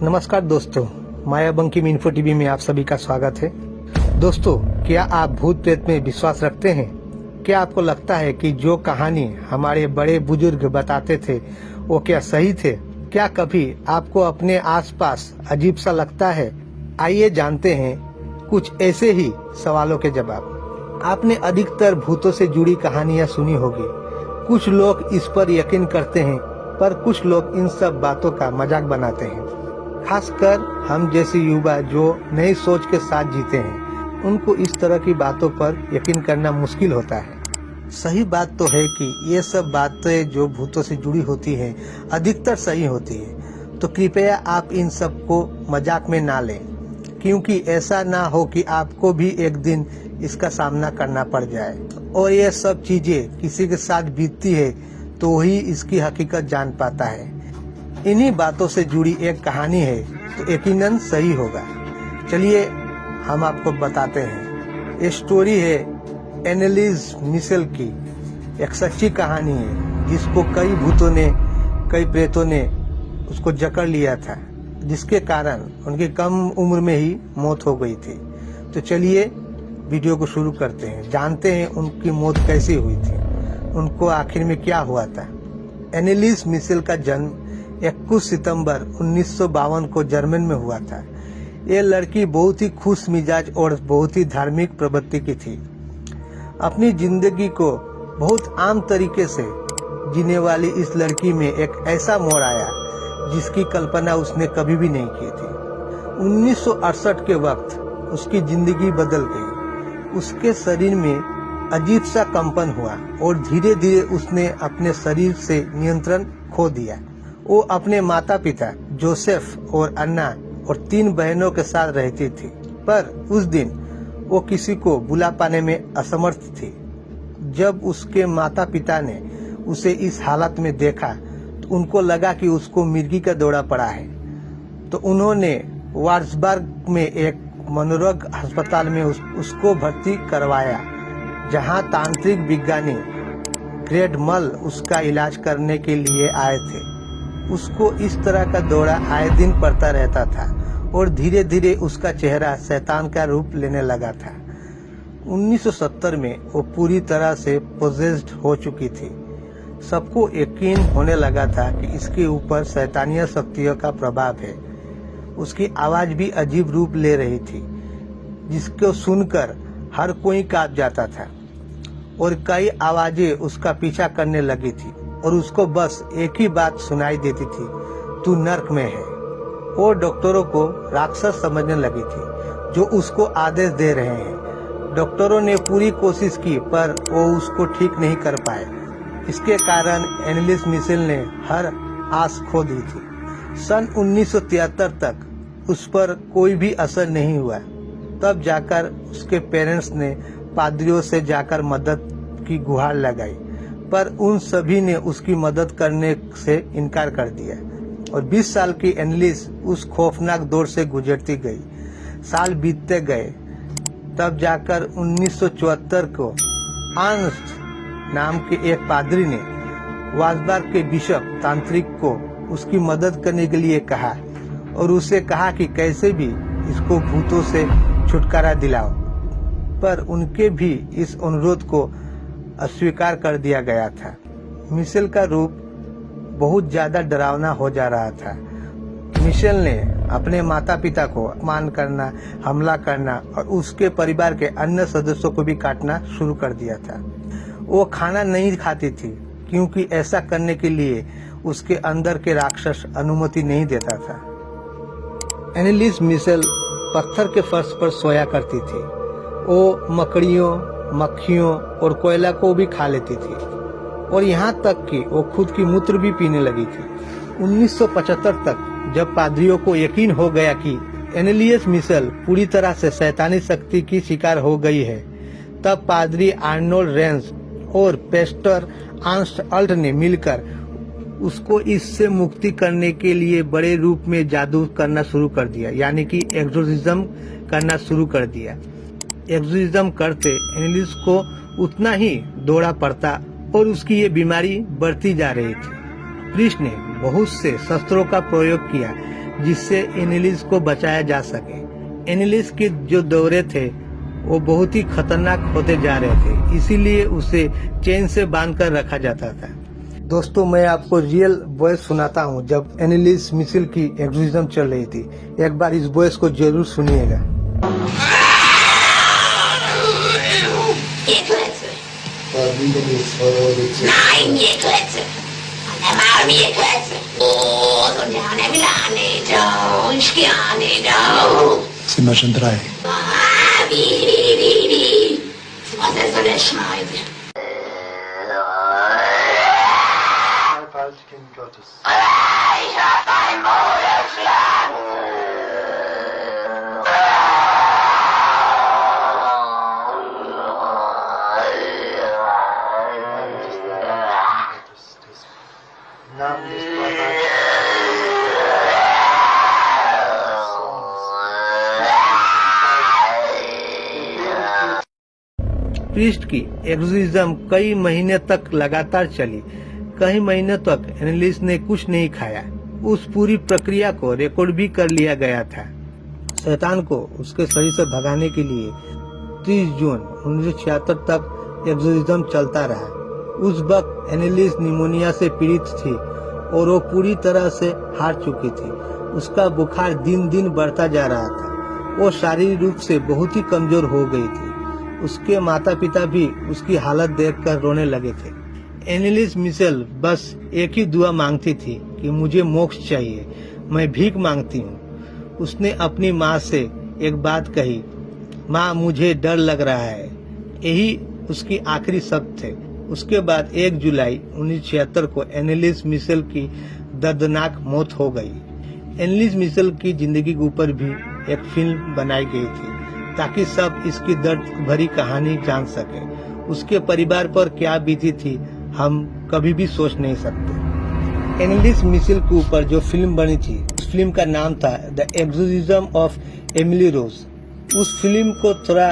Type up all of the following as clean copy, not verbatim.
नमस्कार दोस्तों, माया Bankim info TV में आप सभी का स्वागत है। दोस्तों, क्या आप भूत प्रेत में विश्वास रखते हैं? क्या आपको लगता है कि जो कहानी हमारे बड़े बुजुर्ग बताते थे वो क्या सही थे? क्या कभी आपको अपने आसपास अजीब सा लगता है? आइए जानते हैं कुछ ऐसे ही सवालों के जवाब। आपने अधिकतर भूतों से जुड़ी कहानियां सुनी होगी। कुछ लोग इस पर यकीन करते हैं, पर कुछ लोग इन सब बातों का मजाक बनाते हैं। खासकर हम जैसे युवा जो नई सोच के साथ जीते हैं, उनको इस तरह की बातों पर यकीन करना मुश्किल होता है। सही बात तो है कि ये सब बातें जो भूतों से जुड़ी होती हैं, अधिकतर सही होती है। तो कृपया आप इन सब को मजाक में ना लें, क्योंकि ऐसा ना हो कि आपको भी एक दिन इसका सामना करना पड़ जाए। और ये सब चीजें किसी के साथ बीतती है तो ही इसकी हकीकत जान पाता है। इन्हीं बातों से जुड़ी एक कहानी है तो यकीनन सही होगा। चलिए हम आपको बताते हैं। ये स्टोरी है एनालिस मिशेल की। एक सच्ची कहानी है जिसको कई भूतों ने, कई प्रेतों ने उसको जकड़ लिया था, जिसके कारण उनकी कम उम्र में ही मौत हो गई थी। तो चलिए वीडियो को शुरू करते हैं, जानते हैं उनकी मौत कैसे हुई थी, उनको आखिर में क्या हुआ था। एनालिस मिशेल का जन्म 21 सितंबर 1952 को जर्मन में हुआ था। ये लड़की बहुत ही खुश मिजाज और बहुत ही धार्मिक प्रवृत्ति की थी। अपनी जिंदगी को बहुत आम तरीके से जीने वाली इस लड़की में एक ऐसा मोड़ आया जिसकी कल्पना उसने कभी भी नहीं की थी। 1968 के वक्त उसकी जिंदगी बदल गई। उसके शरीर में अजीब सा कंपन हुआ और धीरे धीरे उसने अपने शरीर से नियंत्रण खो दिया। वो अपने माता पिता जोसेफ और अन्ना और 3 बहनों के साथ रहती थी, पर उस दिन वो किसी को बुला पाने में असमर्थ थी। जब उसके माता पिता ने उसे इस हालत में देखा तो उनको लगा कि उसको मिर्गी का दौरा पड़ा है। तो उन्होंने वार्सबर्ग में एक मनोरोग अस्पताल में उसको भर्ती करवाया, जहां तांत्रिक विज्ञानी ग्रेड मल उसका इलाज करने के लिए आए थे। उसको इस तरह का दौरा आए दिन पड़ता रहता था और धीरे धीरे उसका चेहरा शैतान का रूप लेने लगा था। 1970 में वो पूरी तरह से पोजेस्ड हो चुकी थी। सबको यकीन होने लगा था कि इसके ऊपर शैतानिया शक्तियों का प्रभाव है। उसकी आवाज भी अजीब रूप ले रही थी, जिसको सुनकर हर कोई कांप जाता था और कई आवाजें उसका पीछा करने लगी थी और उसको बस एक ही बात सुनाई देती थी, तू नर्क में है। वो डॉक्टरों को राक्षस समझने लगी थी जो उसको आदेश दे रहे हैं। डॉक्टरों ने पूरी कोशिश की पर वो उसको ठीक नहीं कर पाए। इसके कारण एनालिस मिशेल ने हर आस खो दी थी। सन 1973 तक उस पर कोई भी असर नहीं हुआ। तब जाकर उसके पेरेंट्स ने पादरियों से जाकर मदद की गुहार लगाई, पर उन सभी ने उसकी मदद करने से इनकार कर दिया और 20 साल की एनालिस उस खौफनाक दौर से गुजरती गई। साल बीतते गए, तब जाकर 1974 को आंस्ट नाम के एक पादरी ने वार्सबर्ग के बिशप तांत्रिक को उसकी मदद करने के लिए कहा और उसे कहा कि कैसे भी इसको भूतों से छुटकारा दिलाओ, पर उनके भी इस अनुरोध को अस्वीकार कर दिया गया था। मिशेल का रूप बहुत ज्यादा डरावना हो जा रहा था। मिशेल ने अपने माता पिता को अपमान करना, हमला करना और उसके परिवार के अन्य सदस्यों को भी काटना शुरू कर दिया था। वो खाना नहीं खाती थी क्योंकि ऐसा करने के लिए उसके अंदर के राक्षस अनुमति नहीं देता था। एनालिस मिशेल पत्थर के फर्श पर सोया करती थी। वो मकड़ियों, मक्खियों और कोयला को भी खा लेती थी और यहाँ तक कि वो खुद की मूत्र भी पीने लगी थी। 1975 तक जब पादरियों को यकीन हो गया कि एनालिस मिशेल पूरी तरह से शैतानी शक्ति की शिकार हो गई है, तब पादरी आर्नोल्ड रेंस और पेस्टर आंस्ट अल्ट ने मिलकर उसको इससे मुक्ति करने के लिए बड़े रूप में जादू करना शुरू कर दिया, यानी कि एक्सोर्सिज्म करना शुरू कर दिया। एक्सोर्सिज्म करते एनालिस को उतना ही दौरा पड़ता और उसकी ये बीमारी बढ़ती जा रही थी। प्रीस्ट ने बहुत से शस्त्रों का प्रयोग किया, जिससे एनिलिस को बचाया जा सके। एनिलिस के जो दौरे थे वो बहुत ही खतरनाक होते जा रहे थे, इसीलिए उसे चेन से बांधकर रखा जाता था। दोस्तों, मैं आपको रियल वॉइस सुनाता हूँ जब एनिलिस मिसिल की एग्जोरिज्म चल रही थी। एक बार इस वॉइस को जरूर सुनिएगा। Nein, je kletse. Ne maar mi je kletse. Oh, so ne milane do, škiane do. Sind wir schon 3? Ah, wie. Was ist so eine Scheibe? Falsch, Kind Gottes. Ich hab ein Moderschlag. Namen des Vaters. Priest की एग्जोरिज्म कई महीने तक लगातार चली। कई महीने तक एनिलिस ने कुछ नहीं खाया। उस पूरी प्रक्रिया को रिकॉर्ड भी कर लिया गया था। शैतान को उसके शरीर से भगाने के लिए 30 जून 1976 तक एग्जोरिज्म चलता रहा। उस वक्त एनिलिस निमोनिया से पीड़ित थी और वो पूरी तरह से हार चुकी थी। उसका बुखार दिन दिन बढ़ता जा रहा था। वो शारीरिक रूप से बहुत ही कमजोर हो गई थी। उसके माता पिता भी उसकी हालत देखकर रोने लगे थे। एनिलिस मिशेल बस एक ही दुआ मांगती थी कि मुझे मोक्ष चाहिए, मैं भीख मांगती हूँ। उसने अपनी माँ से एक बात कही, माँ मुझे डर लग रहा है। यही उसकी आखिरी शब्द थे। उसके बाद 1 जुलाई 1976 को एनिलिस मिशेल की दर्दनाक मौत हो गई। एनिलिस मिशेल की जिंदगी के ऊपर भी एक फिल्म बनाई गई थी ताकि सब इसकी दर्द भरी कहानी जान सके। उसके परिवार पर क्या बीती थी हम कभी भी सोच नहीं सकते। एनिलिस मिशेल के ऊपर जो फिल्म बनी थी उस फिल्म का नाम था द एग्जोरिज्म ऑफ एमिली रोज। उस फिल्म को थोड़ा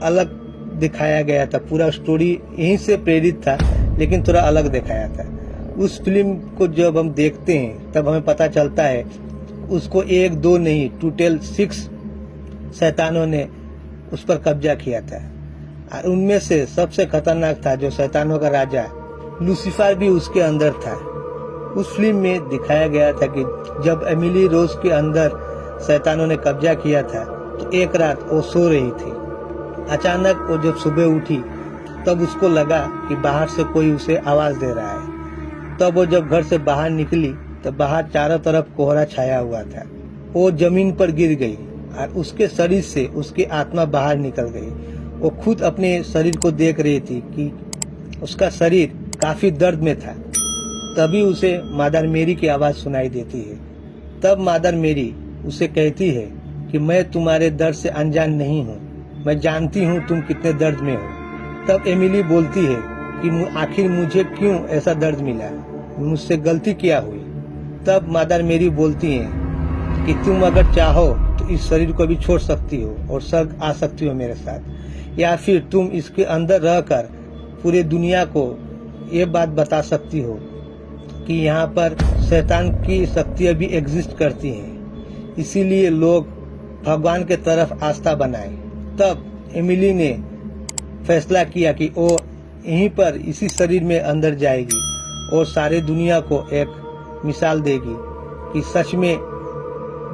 अलग दिखाया गया था। पूरा स्टोरी यहीं से प्रेरित था लेकिन थोड़ा अलग दिखाया था। उस फिल्म को जब हम देखते हैं तब हमें पता चलता है उसको 1 2 नहीं टोटल 6 शैतानों ने उस पर कब्जा किया था। और उनमें से सबसे खतरनाक था जो शैतानों का राजा लूसीफर भी उसके अंदर था। उस फिल्म में दिखाया गया था कि जब एमिली रोज के अंदर शैतानों ने कब्जा किया था तो एक रात वो सो रही थी। अचानक वो जब सुबह उठी तब उसको लगा कि बाहर से कोई उसे आवाज दे रहा है। तब वो जब घर से बाहर निकली तब बाहर चारों तरफ कोहरा छाया हुआ था। वो जमीन पर गिर गई और उसके शरीर से उसकी आत्मा बाहर निकल गई। वो खुद अपने शरीर को देख रही थी कि उसका शरीर काफी दर्द में था। तभी उसे मदर मेरी की आवाज सुनाई देती है। तब मदर मेरी उसे कहती है कि मैं तुम्हारे दर्द से अनजान नहीं हूँ, मैं जानती हूँ तुम कितने दर्द में हो। तब एमिली बोलती है कि आखिर मुझे क्यों ऐसा दर्द मिला, मुझसे गलती क्या हुई। तब मदर मेरी बोलती है कि तुम अगर चाहो तो इस शरीर को भी छोड़ सकती हो और स्वर्ग आ सकती हो मेरे साथ, या फिर तुम इसके अंदर रहकर पूरे दुनिया को ये बात बता सकती हो कि यहाँ पर शैतान की शक्तियाँ भी एग्जिस्ट करती हैं, इसीलिए लोग भगवान के तरफ आस्था बनाए। तब एमिली ने फैसला किया कि वो यहीं पर इसी शरीर में अंदर जाएगी और सारे दुनिया को एक मिसाल देगी कि सच में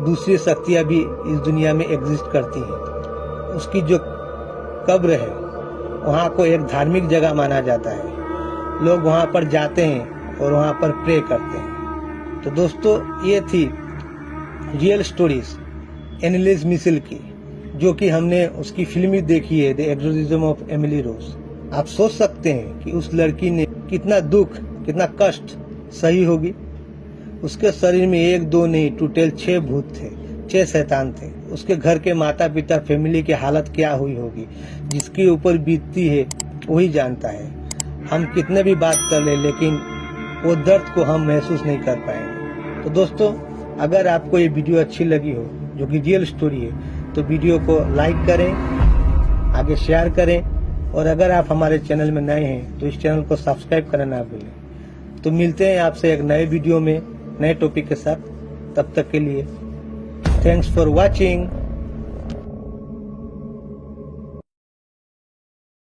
दूसरी शक्तियाँ भी इस दुनिया में एग्जिस्ट करती हैं। उसकी जो कब्र है वहाँ को एक धार्मिक जगह माना जाता है। लोग वहाँ पर जाते हैं और वहाँ पर प्रे करते हैं। तो दोस्तों, ये थी रियल स्टोरीज एनिलिस मिशेल की, जो कि हमने उसकी फिल्म ही देखी है द एग्जोरिज्म ऑफ एमिली रोज। आप सोच सकते हैं कि उस लड़की ने कितना दुख, कितना कष्ट सही होगी। उसके शरीर में 1 2 नहीं टोटल 6 भूत थे, 6 शैतान थे। उसके घर के माता पिता, फैमिली की हालत क्या हुई होगी, जिसके ऊपर बीतती है वही जानता है। हम कितने भी बात कर ले लेकिन वो दर्द को हम महसूस नहीं कर पाएंगे। तो दोस्तों, अगर आपको ये वीडियो अच्छी लगी हो जो कि रियल स्टोरी है तो वीडियो को लाइक करें, आगे शेयर करें और अगर आप हमारे चैनल में नए हैं तो इस चैनल को सब्सक्राइब करना ना भूलें। तो मिलते हैं आपसे एक नए वीडियो में नए टॉपिक के साथ। तब तक के लिए थैंक्स फॉर वॉचिंग।